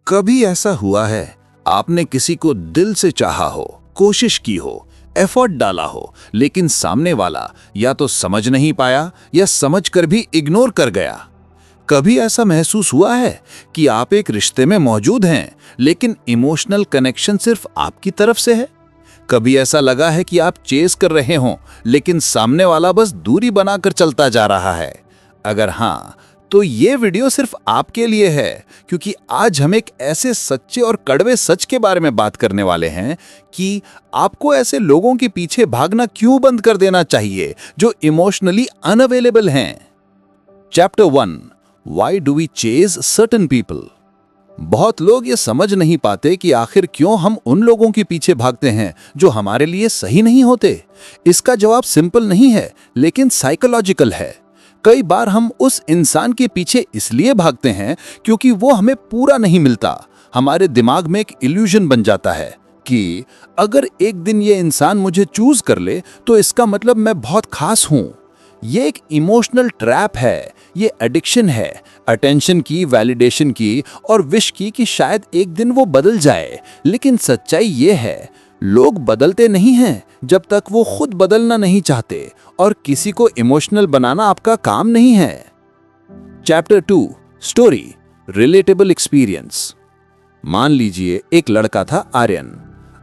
कभी ऐसा हुआ है आपने किसी को दिल से चाहा हो, कोशिश की हो, एफर्ट डाला हो, लेकिन सामने वाला या तो समझ नहीं पाया या समझकर भी इग्नोर कर गया। कभी ऐसा महसूस हुआ है कि आप एक रिश्ते में मौजूद हैं लेकिन इमोशनल कनेक्शन सिर्फ आपकी तरफ से है। कभी ऐसा लगा है कि आप चेस कर रहे हों लेकिन सामने वाला बस दूरी बनाकर चलता जा रहा है। अगर हाँ, तो ये वीडियो सिर्फ आपके लिए है, क्योंकि आज हम एक ऐसे सच्चे और कड़वे सच के बारे में बात करने वाले हैं कि आपको ऐसे लोगों के पीछे भागना क्यों बंद कर देना चाहिए जो इमोशनली अनअवेलेबल हैं। Chapter 1, why do we chase certain people. बहुत लोग ये समझ नहीं पाते कि आखिर क्यों हम उन लोगों के पीछे भागते हैं जो हमारे लिए सही नहीं होते। इसका जवाब सिंपल नहीं है, लेकिन साइकोलॉजिकल है। कई बार हम उस इंसान के पीछे इसलिए भागते हैं क्योंकि वो हमें पूरा नहीं मिलता। हमारे दिमाग में एक इल्यूजन बन जाता है कि अगर एक दिन ये इंसान मुझे चूज कर ले तो इसका मतलब मैं बहुत खास हूं। ये एक इमोशनल ट्रैप है, ये एडिक्शन है, अटेंशन की, वैलिडेशन की और विश की कि शायद एक दिन वो बदल जाए। लेकिन सच्चाई ये है, लोग बदलते नहीं हैं जब तक वो खुद बदलना नहीं चाहते, और किसी को इमोशनल बनाना आपका काम नहीं है। Chapter 2, story, relatable experience. मान लीजिए एक लड़का था आर्यन।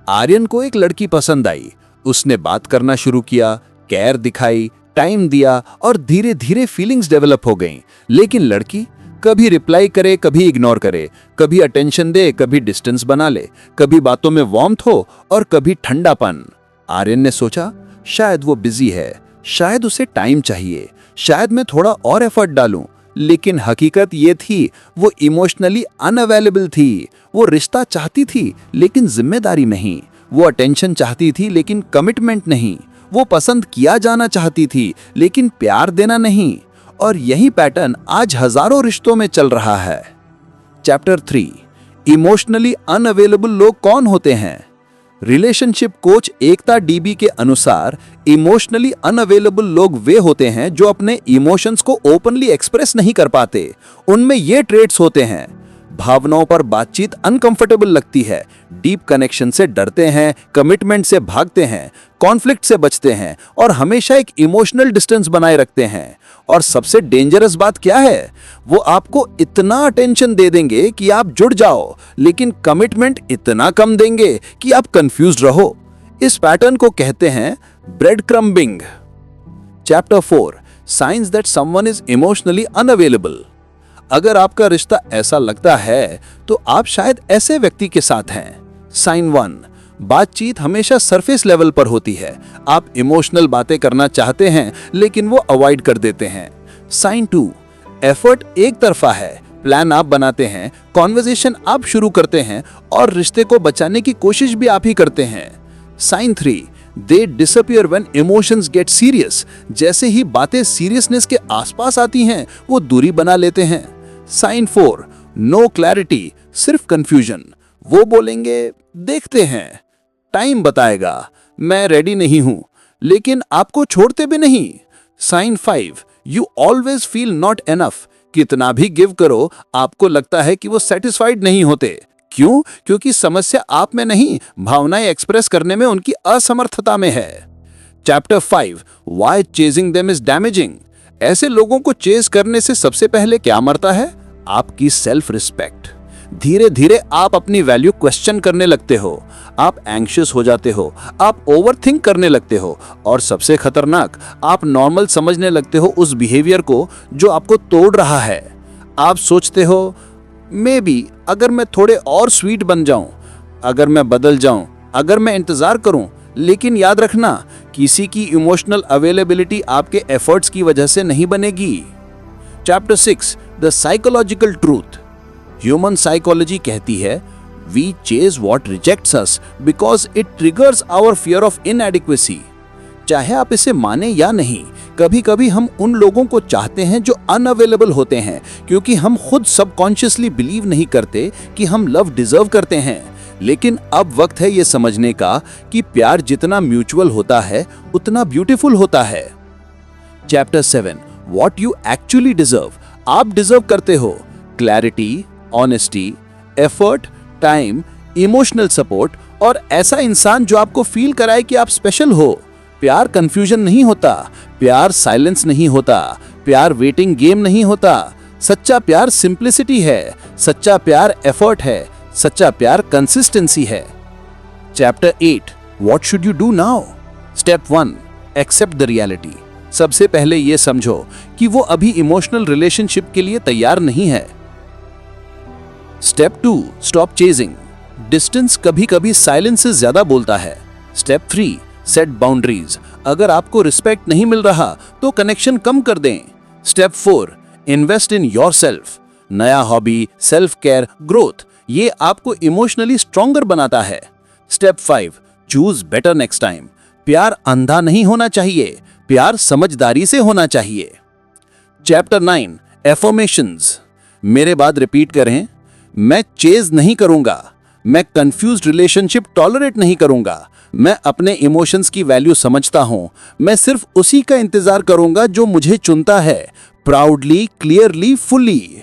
आर्यन को एक लड़की पसंद आई। उसने बात करना शुरू किया, केयर दिखाई, टाइम दिया और धीरे धीरे फीलिंग्स डेवलप हो गईं। लेकिन लड़की कभी रिप्लाई करे, कभी इग्नोर करे, कभी अटेंशन दे, कभी डिस्टेंस बना ले, कभी बातों में वार्मथ हो और कभी ठंडापन। आर्यन ने सोचा शायद वो बिजी है, शायद उसे टाइम चाहिए, शायद मैं थोड़ा और एफर्ट डालूं। लेकिन हकीकत ये थी, वो इमोशनली अनअवेलेबल थी। वो रिश्ता चाहती थी लेकिन जिम्मेदारी नहीं। वो अटेंशन चाहती थी लेकिन कमिटमेंट नहीं। वो पसंद किया जाना चाहती थी लेकिन प्यार देना नहीं। और यही पैटर्न आज हजारों रिश्तों में चल रहा है। चैप्टर 3, इमोशनली अनअवेलेबल लोग कौन होते हैं। रिलेशनशिप कोच एकता डीबी के अनुसार इमोशनली अनअवेलेबल लोग वे होते हैं जो अपने इमोशंस को ओपनली एक्सप्रेस नहीं कर पाते। उनमें ये ट्रेट्स होते हैं: भावनाओं पर बातचीत अनकंफर्टेबल लगती है, डीप कनेक्शन से डरते हैं, कमिटमेंट से भागते हैं, कॉन्फ्लिक्ट से बचते हैं और हमेशा एक इमोशनल डिस्टेंस बनाए रखते हैं। और सबसे डेंजरस बात क्या है, वो आपको इतना अटेंशन दे देंगे कि आप जुड़ जाओ, लेकिन कमिटमेंट इतना कम देंगे कि आप कंफ्यूज्ड रहो। इस पैटर्न को कहते हैं bread crumbing. Chapter 4, signs that someone is emotionally unavailable. अगर आपका रिश्ता ऐसा लगता है तो आप शायद ऐसे व्यक्ति के साथ हैं। साइन 1, बातचीत हमेशा सरफेस लेवल पर होती है। आप इमोशनल बातें करना चाहते हैं लेकिन वो अवॉइड कर देते हैं। साइन 2, एफर्ट एक तरफा है। प्लान आप बनाते हैं, कॉन्वर्सेशन आप शुरू करते हैं और रिश्ते को बचाने की कोशिश भी आप ही करते हैं। Sign 3, they disappear when emotions get serious. जैसे ही बातें सीरियसनेस के आसपास आती हैं वो दूरी बना लेते हैं। साइन 4, नो क्लैरिटी, सिर्फ कंफ्यूजन। वो बोलेंगे देखते हैं, टाइम बताएगा, मैं रेडी नहीं हूं, लेकिन आपको छोड़ते भी नहीं। Sign 5, you always feel not enough. कितना भी गिव करो आपको लगता है कि वो सेटिस्फाइड नहीं होते। क्यों? क्योंकि समस्या आप में नहीं, भावनाएं एक्सप्रेस करने में उनकी असमर्थता में है। Chapter 5, why chasing them is damaging. ऐसे लोगों को चेज करने से सबसे पहले क्या मरता है? आपकी सेल्फ रिस्पेक्ट। धीरे धीरे आप अपनी वैल्यू क्वेश्चन करने लगते हो, आप एंग्शियस हो जाते हो, आप ओवरथिंक करने लगते हो और सबसे खतरनाक, आप नॉर्मल समझने लगते हो उस बिहेवियर को जो आपको तोड़ रहा है। आप सोचते हो मे बी अगर मैं थोड़े और स्वीट बन जाऊं, अगर मैं बदल जाऊं, अगर मैं इंतजार करूं। लेकिन याद रखना, किसी की इमोशनल अवेलेबिलिटी आपके एफर्ट्स की वजह से नहीं बनेगी। Chapter 6, the psychological truth. Human psychology कहती है we chase what rejects us because it triggers our fear of inadequacy. चाहे आप इसे माने या नहीं, कभी कभी हम उन लोगों को चाहते हैं जो अनअवेलेबल होते हैं क्योंकि हम खुद सबकॉन्शियसली बिलीव नहीं करते कि हम लव डिजर्व करते हैं। लेकिन अब वक्त है ये समझने का कि प्यार जितना म्यूचुअल होता है उतना ब्यूटीफुल होता है। Chapter 7, what you actually deserve. आप डिजर्व करते हो clarity, honesty, effort, time, emotional support और ऐसा इंसान जो आपको फील कराए कि आप स्पेशल हो। प्यार कंफ्यूजन नहीं होता, प्यार साइलेंस नहीं होता, प्यार वेटिंग गेम नहीं होता। सच्चा प्यार सिंप्लिसिटी है, सच्चा प्यार एफर्ट है, सच्चा प्यार कंसिस्टेंसी है। Chapter 8 what should you do now? Step 1 accept the reality. सबसे पहले यह समझो कि वो अभी इमोशनल रिलेशनशिप के लिए तैयार नहीं है। Step 2 stop chasing. डिस्टेंस कभी कभी साइलेंस से ज्यादा बोलता है। Step 3 set boundaries. अगर आपको रिस्पेक्ट नहीं मिल रहा तो कनेक्शन कम कर दें। Step 4 invest in yourself. नया हॉबी, सेल्फ केयर, ग्रोथ, ये आपको इमोशनली स्ट्रॉन्गर बनाता है। Step 5 choose better next time. प्यार अंधा नहीं होना चाहिए, प्यार समझदारी से होना चाहिए। Chapter 9 affirmations. मेरे बाद रिपीट करें, मैं चेज नहीं करूंगा, मैं कंफ्यूज्ड रिलेशनशिप टॉलरेट नहीं करूंगा, मैं अपने इमोशंस की वैल्यू समझता हूं, मैं सिर्फ उसी का इंतजार करूंगा जो मुझे चुनता है, प्राउडली, क्लियरली, फुल्ली।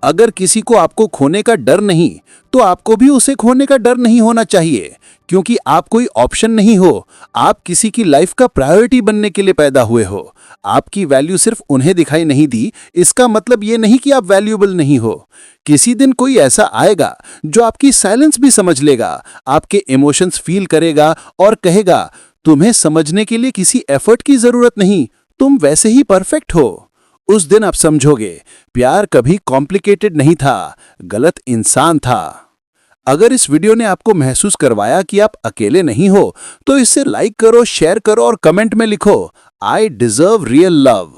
अगर किसी को आपको खोने का डर नहीं तो आपको भी उसे खोने का डर नहीं होना चाहिए, क्योंकि आप कोई ऑप्शन नहीं हो, आप किसी की लाइफ का प्रायोरिटी बनने के लिए पैदा हुए हो। आपकी वैल्यू सिर्फ उन्हें दिखाई नहीं दी, इसका मतलब ये नहीं कि आप वैल्यूएबल नहीं हो। किसी दिन कोई ऐसा आएगा जो आपकी साइलेंस भी समझ लेगा, आपके इमोशंस फील करेगा और कहेगा तुम्हें समझने के लिए किसी एफर्ट की जरूरत नहीं, तुम वैसे ही परफेक्ट हो। उस दिन आप समझोगे प्यार कभी कॉम्प्लिकेटेड नहीं था, गलत इंसान था। अगर इस वीडियो ने आपको महसूस करवाया कि आप अकेले नहीं हो तो इसे लाइक करो, शेयर करो और कमेंट में लिखो आई डिजर्व रियल लव।